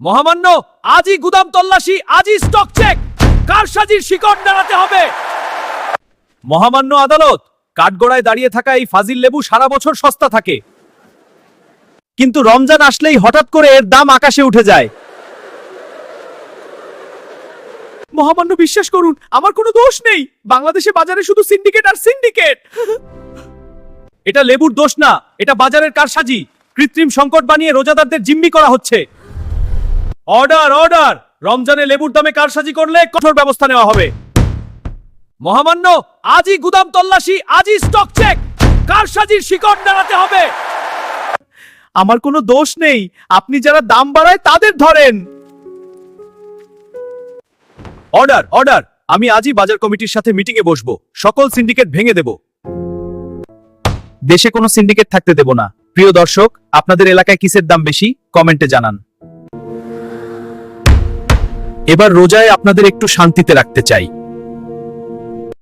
মহামান্য, আজই গুদাম তল্লাশি, আজই স্টক চেক, কারসাজির শিকড় নাড়াতে হবে। মহামান্য আদালত, কাঠগড়ায় দাঁড়িয়ে থাকা এই ফাজিল লেবু সারা বছর সস্তা থাকে, কিন্তু রমজান আসলেই হঠাৎ করে এর দাম আকাশে উঠে যায়। মহামান্য, বিশ্বাস করুন, আমার কোনো দোষ নেই। বাংলাদেশে বাজারে শুধু সিন্ডিকেট আর সিন্ডিকেট। এটা লেবুর দোষ না, এটা বাজারের কারসাজি। কৃত্রিম সংকট বানিয়ে রোজাদারদের জিম্মি করা হচ্ছে। Order, order! রমজানে লেবুর দামে কারসাজি করলে কঠোর ব্যবস্থা নেওয়া হবে। মহামান্য, আজই গুদাম তল্লাশি, আজই স্টক চেক, কারসাজির শিকড় নাড়াতে হবে। আমার কোনো দোষ নেই, আপনি যারা দাম বাড়ায় তাদের ধরেন। Order, order! আমি আজই বাজার কমিটির সাথে মিটিংয়ে বসবো, সকল সিন্ডিকেট ভেঙে দেব। দেশে কোনো সিন্ডিকেট থাকতে দেব না। প্রিয় দর্শক, আপনাদের এলাকায় কিসের দাম বেশি কমেন্টে জানান। এবার রোজায় আপনাদের একটু শান্তিতে রাখতে চাই।